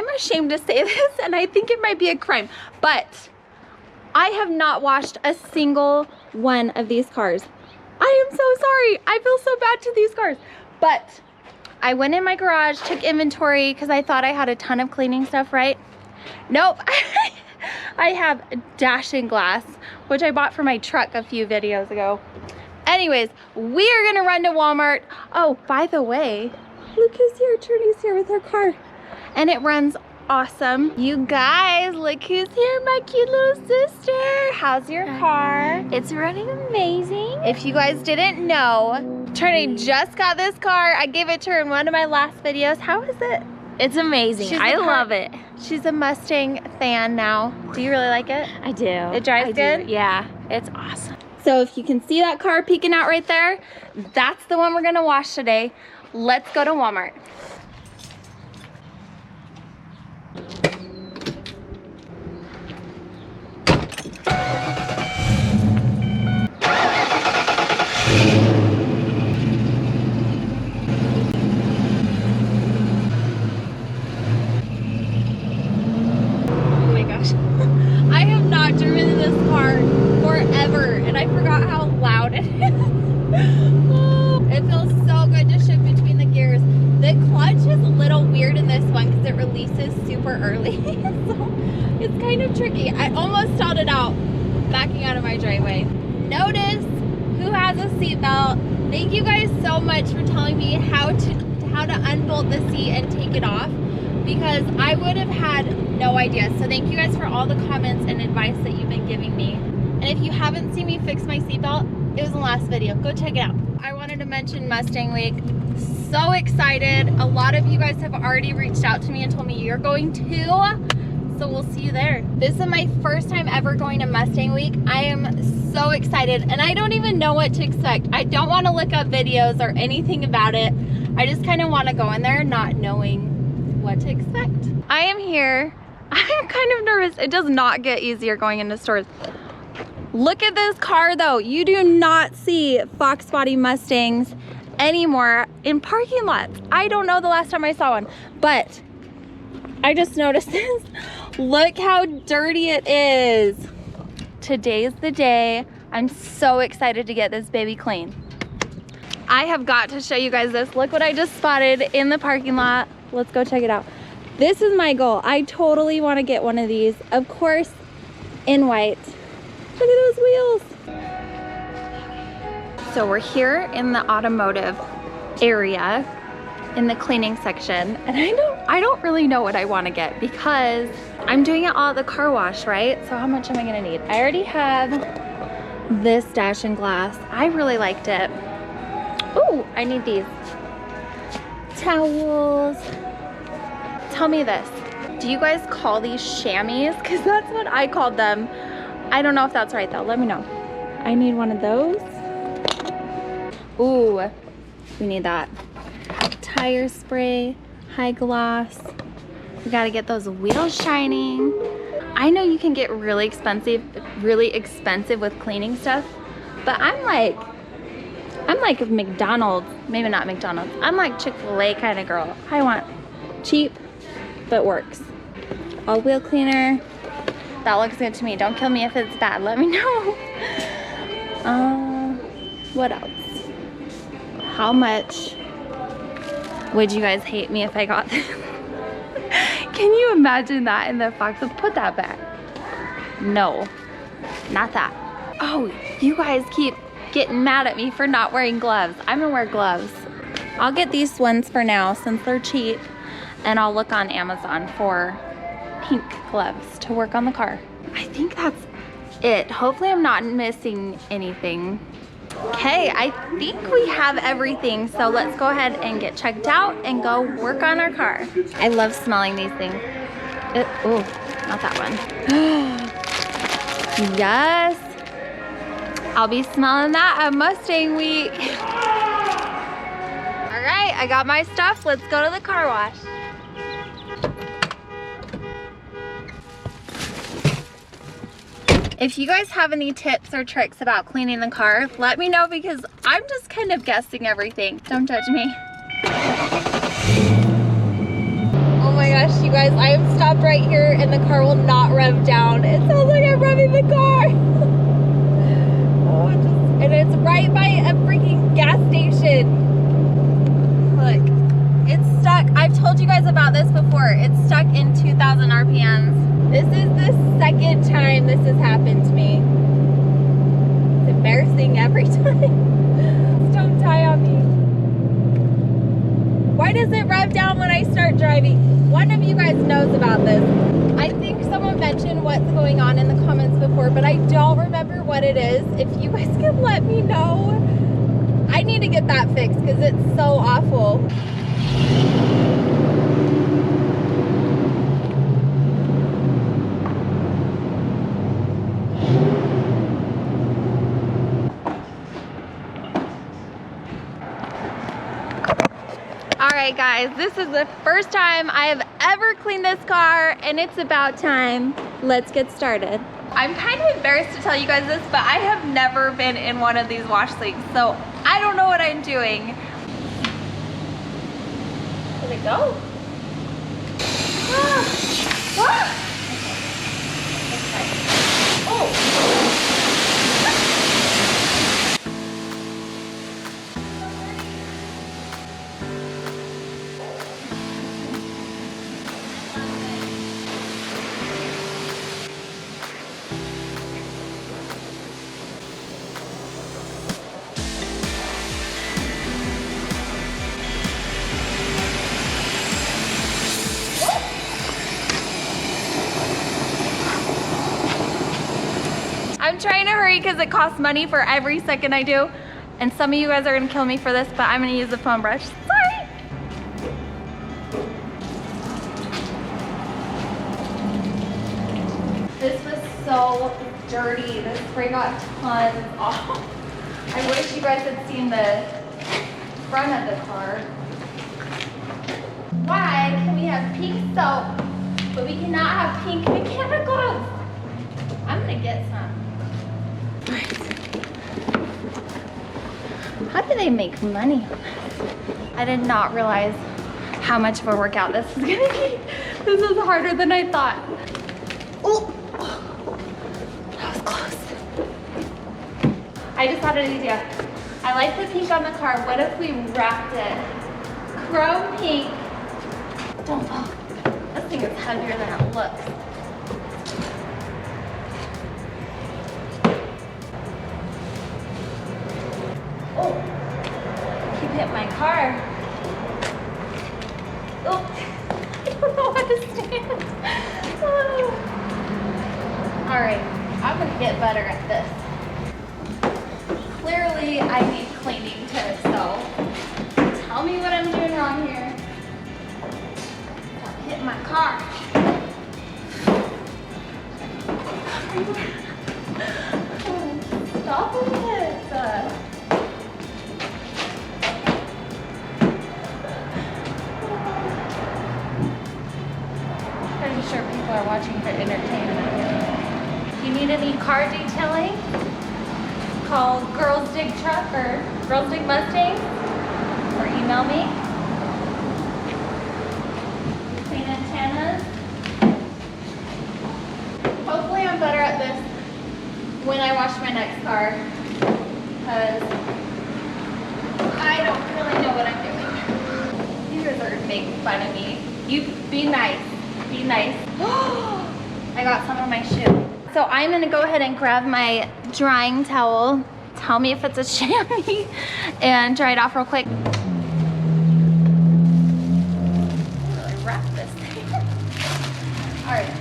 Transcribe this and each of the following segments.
I'm ashamed to say this, and I think it might be a crime, but I have not washed a single one of these cars. I am so sorry. I feel so bad to these cars. But I went in my garage, took inventory because I thought I had a ton of cleaning stuff, right? Nope. I have dashing glass, which I bought for my truck a few videos ago. Anyways, we are gonna run to Walmart. Oh, by the way, look who's here. Trinity here with her car. And it runs awesome. You guys, look who's here, my cute little sister. How's your car? It's running amazing. If you guys didn't know, Trinity just got this car. I gave it to her in one of my last videos. How is it? It's amazing. I love it. She's a Mustang fan now. Do you really like it? I do. It drives good? Yeah, it's awesome. So if you can see that car peeking out right there, that's the one we're gonna wash today. Let's go to Walmart. I forgot how loud it is. Oh, it feels so good to shift between the gears. The clutch is a little weird in this one because it releases super early. So it's kind of tricky. I almost stalled it out backing out of my driveway. Notice who has a seatbelt. Thank you guys so much for telling me how to unbolt the seat and take it off, because I would have had no idea. So thank you guys for all the comments and advice that you've been giving me. And if you haven't seen me fix my seatbelt, it was in the last video. Go check it out. I wanted to mention Mustang Week. So excited. A lot of you guys have already reached out to me and told me you're going too. So we'll see you there. This is my first time ever going to Mustang Week. I am so excited and I don't even know what to expect. I don't want to look up videos or anything about it. I just kind of want to go in there not knowing what to expect. I am here. I'm kind of nervous. It does not get easier going into stores. Look at this car though. You do not see Foxbody Mustangs anymore in parking lots. I don't know the last time I saw one, but I just noticed this. Look how dirty it is. Today's the day. I'm so excited to get this baby clean. I have got to show you guys this. Look what I just spotted in the parking lot. Let's go check it out. This is my goal. I totally want to get one of these. Of course, in white. Look at those wheels. So we're here in the automotive area in the cleaning section, and I don't really know what I want to get because I'm doing it all at the car wash, right? So how much am I gonna need? I already have this dash and glass. I really liked it. Oh, I need these towels. Tell me this, do you guys call these chamois? Because that's what I called them. I don't know if that's right though. Let me know. I need one of those. Ooh, we need that. Tire spray, high gloss. We gotta get those wheels shining. I know you can get really expensive with cleaning stuff, but I'm like McDonald's, maybe not McDonald's. I'm like Chick-fil-A kind of girl. I want cheap, but works. All wheel cleaner. That looks good to me. Don't kill me if it's bad. Let me know. What else? How much would you guys hate me if I got this? Can you imagine that in the Fox? Put that back. No, not that. Oh, you guys keep getting mad at me for not wearing gloves. I'm gonna wear gloves. I'll get these ones for now since they're cheap, and I'll look on Amazon for pink gloves to work on the car. I think that's it. Hopefully I'm not missing anything. Okay, I think we have everything, so let's go ahead and get checked out and go work on our car. I love smelling these things. Oh, not that one. Yes, I'll be smelling that at Mustang Week. All right, I got my stuff. Let's go to the car wash. If you guys have any tips or tricks about cleaning the car, let me know because I'm just kind of guessing everything. Don't judge me. Oh my gosh, you guys, I am stopped right here and the car will not rev down. It sounds like I'm revving the car. And it's right by a freaking gas station. Look, it's stuck. I've told you guys about this before. It's stuck in 2,000 RPMs. This is the second time this has happened to me. It's embarrassing every time. Don't die on me. Why does it rev down when I start driving? One of you guys knows about this. I think someone mentioned what's going on in the comments before, but I don't remember what it is. If you guys can let me know, I need to get that fixed because it's so awful. Alright guys, this is the first time I have ever cleaned this car and it's about time. Let's get started. I'm kind of embarrassed to tell you guys this, but I have never been in one of these wash sinks, so I don't know what I'm doing. Did it go? Ah. Ah. Okay. Oh. I'm trying to hurry because it costs money for every second I do. And some of you guys are gonna kill me for this, but I'm gonna use the foam brush. Sorry. This was so dirty. The spray got tons off. I wish you guys had seen the front of the car. Why can we have pink soap, but we cannot have pink mechanicals? I'm gonna get some. How do they make money on this? I did not realize how much of a workout this is gonna be. This is harder than I thought. Oh, that was close. I just had an idea. I like the pink on the car. What if we wrapped it chrome pink? Don't fall. This thing is heavier than it looks. Oh, keep hitting my car. Oh, I don't know how to stand. Oh. All right, I'm gonna get better at this. Clearly, I need cleaning tips, so tell me what I'm doing wrong here. Stop hitting my car. Stop it. Pretty sure people are watching for entertainment. If you need any car detailing, call Girls Dig Truck or Girls Dig Mustang or email me. Clean antennas. Hopefully I'm better at this when I wash my next car because I don't really know what I'm doing. You guys are making fun of me. You be nice. Be nice. I got some on my shoe. So I'm gonna go ahead and grab my drying towel. Tell me if it's a chamois and dry it off real quick. Really wrap this thing. All right.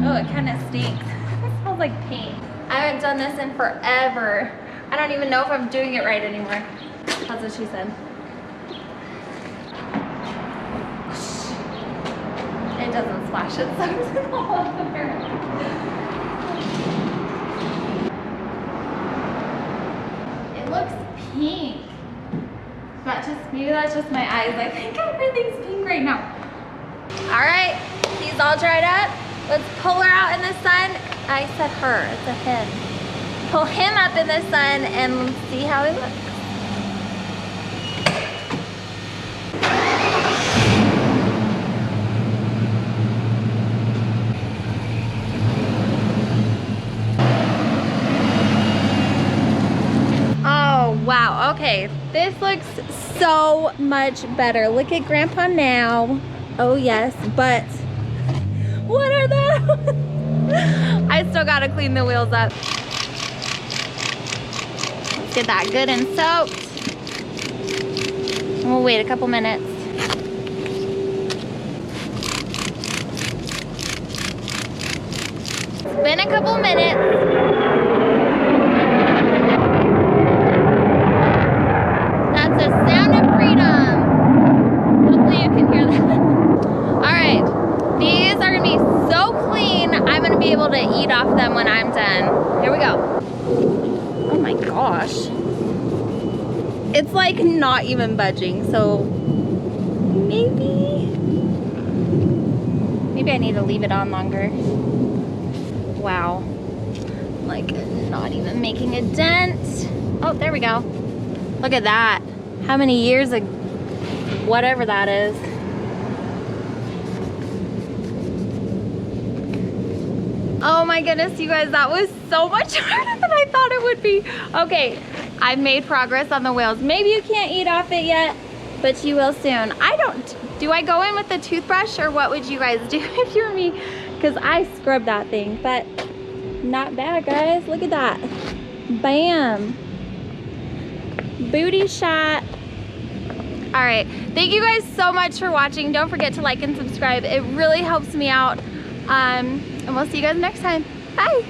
Oh, it kind of stinks. It smells like paint. I haven't done this in forever. I don't even know if I'm doing it right anymore. That's what she said. It doesn't splash, it sucks it all over. It looks pink. Maybe that's just my eyes. I think everything's pink right now. All right, he's all dried up. Let's pull her out in the sun. I said her, it's a him. Pull him up in the sun and see how he looks. Okay, this looks so much better. Look at Grandpa now. Oh yes, but what are those? I still gotta clean the wheels up. Let's get that good and soaked. We'll wait a couple minutes. It's been a couple minutes. That's the sound of freedom. Hopefully you can hear that. All right, these are gonna be so clean, I'm gonna be able to eat off them when I'm done. Here we go. Oh my gosh. It's like not even budging, so maybe I need to leave it on longer. Wow. Like not even making a dent. Oh, there we go. Look at that. How many years of whatever that is. Oh my goodness, you guys, that was so much harder than I thought it would be. Okay, I've made progress on the wheels. Maybe you can't eat off it yet, but you will soon. Do I go in with the toothbrush or what would you guys do if you were me? Because I scrubbed that thing, but not bad, guys. Look at that. Bam. Booty shot. All right, thank you guys so much for watching. Don't forget to like and subscribe. It really helps me out. And we'll see you guys next time. Bye.